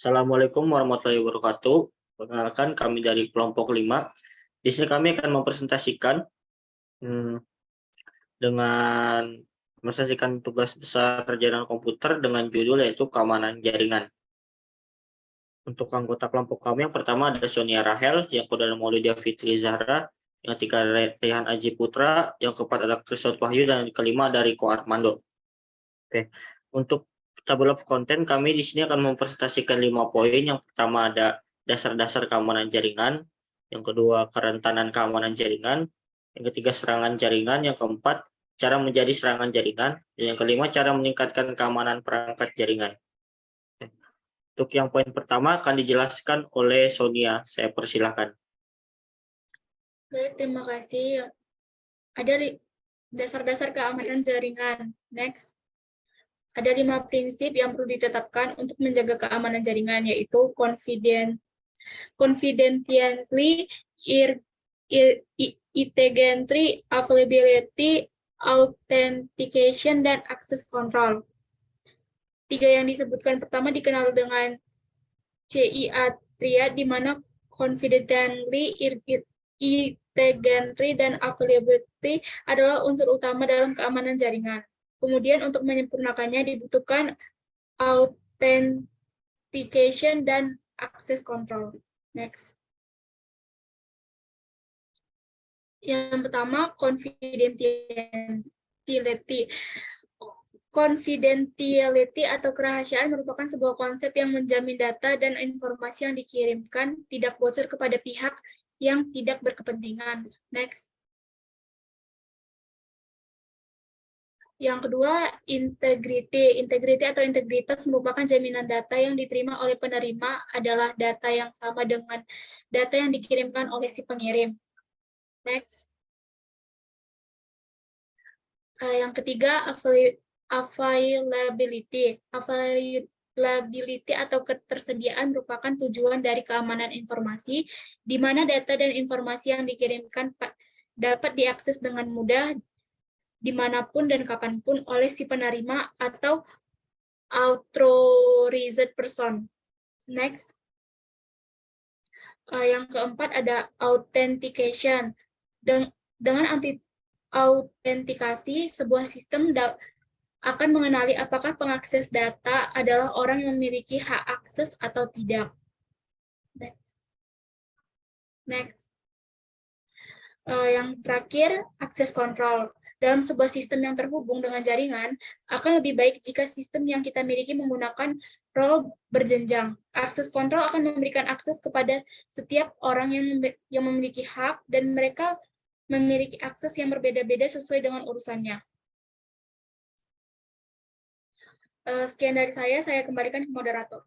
Assalamualaikum warahmatullahi wabarakatuh. Perkenalkan, kami dari kelompok 5. Di sini kami akan mempresentasikan hmm, dengan mempresentasikan tugas besar jaringan komputer dengan judul yaitu keamanan jaringan. Untuk anggota kelompok kami yang pertama ada Sonia Rahel, yang kedua ada Maulidia Fitri Zahra, yang ketiga ada Rehan Aji Putra, yang keempat ada Krisot Wahyu, dan yang kelima dari Ko Armando. Oke, untuk table of content kami di sini akan mempresentasikan 5 poin. Yang pertama ada dasar-dasar keamanan jaringan, yang kedua kerentanan keamanan jaringan, yang ketiga serangan jaringan, yang keempat cara menjadi serangan jaringan, dan yang kelima cara meningkatkan keamanan perangkat jaringan. Untuk yang poin pertama akan dijelaskan oleh Sonia. Saya persilahkan. Baik, terima kasih. Ada dasar-dasar keamanan jaringan. Next. Ada 5 prinsip yang perlu ditetapkan untuk menjaga keamanan jaringan, yaitu confidentiality, integrity, availability, authentication, dan access control. 3 yang disebutkan pertama dikenal dengan CIA triad, di mana confidentiality, integrity, dan availability adalah unsur utama dalam keamanan jaringan. Kemudian untuk menyempurnakannya dibutuhkan authentication dan access control. Next. Yang pertama, confidentiality. Confidentiality atau kerahasiaan merupakan sebuah konsep yang menjamin data dan informasi yang dikirimkan tidak bocor kepada pihak yang tidak berkepentingan. Next. Yang kedua, integrity. Integrity atau integritas merupakan jaminan data yang diterima oleh penerima adalah data yang sama dengan data yang dikirimkan oleh si pengirim. Next. Yang ketiga, availability. Availability atau ketersediaan merupakan tujuan dari keamanan informasi, di mana data dan informasi yang dikirimkan dapat diakses dengan mudah dimanapun dan kapanpun oleh si penerima atau authorized person. Next. Yang keempat ada authentication. Dengan autentikasi, sebuah sistem akan mengenali apakah pengakses data adalah orang yang memiliki hak akses atau tidak. Next. Yang terakhir, access control. Dalam sebuah sistem yang terhubung dengan jaringan, akan lebih baik jika sistem yang kita miliki menggunakan role berjenjang. Access control akan memberikan akses kepada setiap orang yang memiliki hak, dan mereka memiliki akses yang berbeda-beda sesuai dengan urusannya. Sekian dari saya kembalikan ke moderator.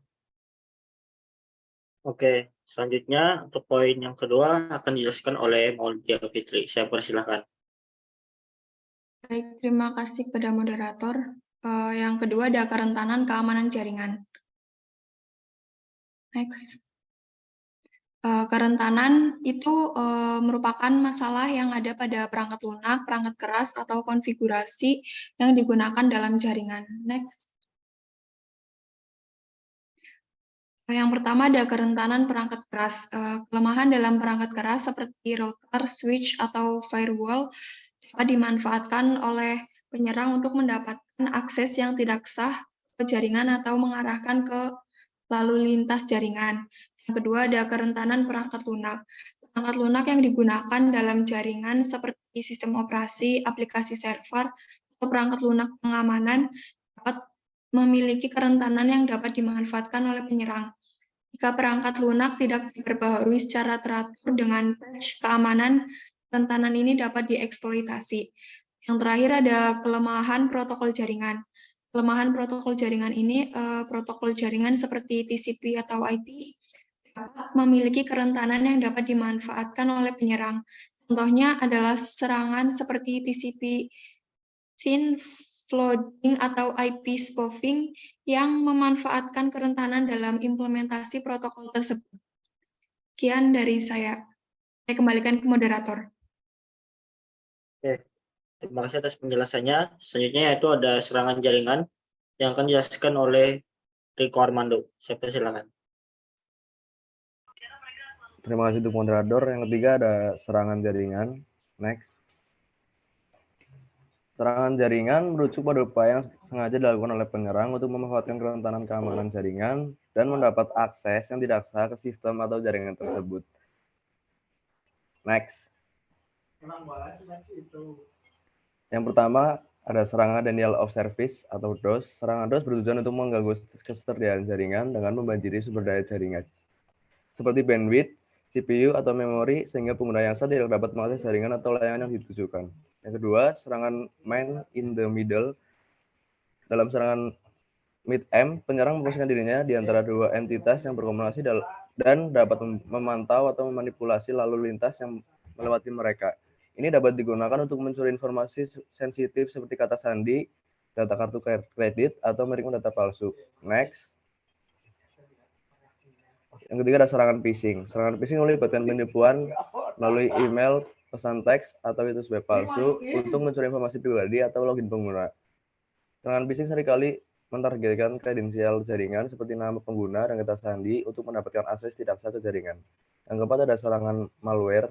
Oke, selanjutnya untuk poin yang kedua akan dijelaskan oleh Maulidia Fitri. Saya persilahkan. Baik, terima kasih kepada moderator. Yang kedua ada kerentanan keamanan jaringan. Next. Kerentanan itu merupakan masalah yang ada pada perangkat lunak, perangkat keras, atau konfigurasi yang digunakan dalam jaringan. Next. Yang pertama ada kerentanan perangkat keras. Kelemahan dalam perangkat keras seperti router, switch, atau firewall dapat dimanfaatkan oleh penyerang untuk mendapatkan akses yang tidak sah ke jaringan atau mengarahkan ke lalu lintas jaringan. Yang kedua ada kerentanan perangkat lunak. Perangkat lunak yang digunakan dalam jaringan seperti sistem operasi, aplikasi server, atau perangkat lunak pengamanan dapat memiliki kerentanan yang dapat dimanfaatkan oleh penyerang. Jika perangkat lunak tidak diperbaharui secara teratur dengan patch keamanan, kerentanan ini dapat dieksploitasi. Yang terakhir ada kelemahan protokol jaringan. Kelemahan protokol jaringan ini, protokol jaringan seperti TCP atau IP, dapat memiliki kerentanan yang dapat dimanfaatkan oleh penyerang. Contohnya adalah serangan seperti TCP SYN flooding atau IP spoofing yang memanfaatkan kerentanan dalam implementasi protokol tersebut. Sekian dari saya. Saya kembalikan ke moderator. Oke, terima kasih atas penjelasannya. Selanjutnya yaitu ada serangan jaringan yang akan dijelaskan oleh Riko Armando. Saya persilakan. Terima kasih untuk moderator. Yang ketiga ada serangan jaringan. Next. Serangan jaringan merujuk pada upaya yang sengaja dilakukan oleh penyerang untuk memanfaatkan kerentanan keamanan jaringan dan mendapat akses yang tidak sah ke sistem atau jaringan tersebut. Next. Yang pertama ada serangan denial of service atau DOS. Serangan DOS bertujuan untuk mengganggu ketersediaan jaringan dengan membanjiri sumber daya jaringan, seperti bandwidth, CPU, atau memori, sehingga pengguna yang sah tidak dapat mengakses jaringan atau layanan yang ditujukan. Yang kedua, serangan man in the middle. Dalam serangan mid-M, penyerang memposisikan dirinya di antara dua entitas yang berkomunikasi dan dapat memantau atau memanipulasi lalu lintas yang melewati mereka. Ini dapat digunakan untuk mencuri informasi sensitif seperti kata sandi, data kartu kredit, atau menerima data palsu. Next. Yang ketiga ada serangan phishing. Serangan phishing melibatkan penipuan melalui email, pesan teks, atau situs web palsu untuk mencuri informasi pribadi atau login pengguna. Serangan phishing seringkali mentargetkan kredensial jaringan seperti nama pengguna dan kata sandi untuk mendapatkan akses tidak sah ke jaringan. Yang keempat ada serangan malware.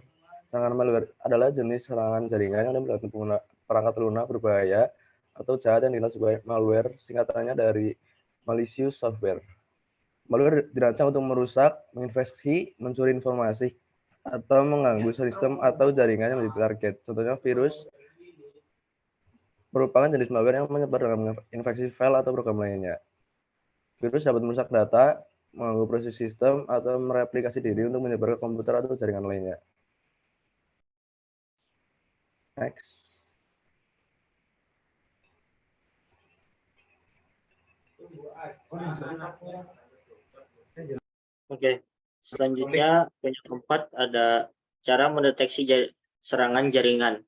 Serangan malware adalah jenis serangan jaringan yang melibatkan pengguna perangkat lunak berbahaya atau jahat yang dinilai sebagai malware, singkatannya dari malicious software. Malware dirancang untuk merusak, menginfeksi, mencuri informasi, atau mengganggu sistem atau jaringan yang menjadi target. Contohnya virus merupakan jenis malware yang menyebar dengan infeksi file atau program lainnya. Virus dapat merusak data, mengganggu proses sistem, atau mereplikasi diri untuk menyebar ke komputer atau jaringan lainnya. Next. Oke, selanjutnya yang keempat ada cara mendeteksi serangan jaringan.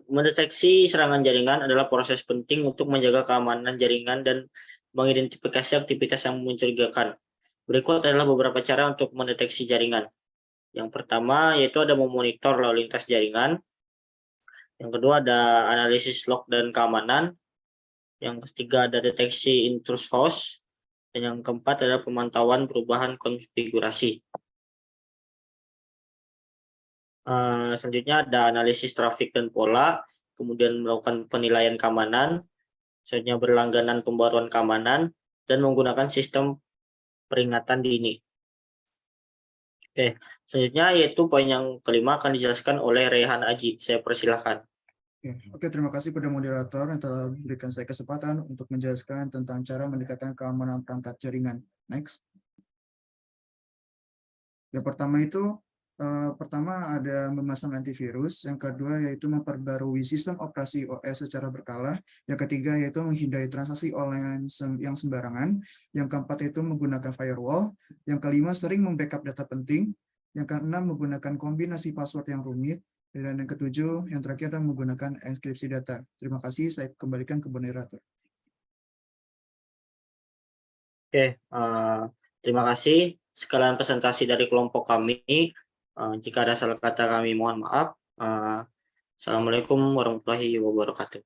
Mendeteksi serangan jaringan adalah proses penting untuk menjaga keamanan jaringan dan mengidentifikasi aktivitas yang mencurigakan. Berikut adalah beberapa cara untuk mendeteksi jaringan. Yang pertama yaitu ada memonitor lalu lintas jaringan. Yang kedua ada analisis log dan keamanan. Yang ketiga ada deteksi intrusive host. Dan yang keempat adalah pemantauan perubahan konfigurasi. Selanjutnya ada analisis trafik dan pola, kemudian melakukan penilaian keamanan, selanjutnya berlangganan pembaruan keamanan, dan menggunakan sistem peringatan dini. Oke, selanjutnya yaitu poin yang kelima akan dijelaskan oleh Rehan Aji. Saya persilahkan. Oke, terima kasih pada moderator yang telah memberikan saya kesempatan untuk menjelaskan tentang cara meningkatkan keamanan perangkat jaringan. Next. Yang pertama ada memasang antivirus, yang kedua yaitu memperbarui sistem operasi OS secara berkala, yang ketiga yaitu menghindari transaksi online yang sembarangan, yang keempat yaitu menggunakan firewall, yang kelima sering membackup data penting, yang keenam menggunakan kombinasi password yang rumit, dan yang ketujuh yang terakhir adalah menggunakan enkripsi data. Terima kasih, saya kembalikan ke moderator. Oke, terima kasih. Sekalian presentasi dari kelompok kami. Jika ada salah kata kami mohon maaf. Assalamualaikum warahmatullahi wabarakatuh.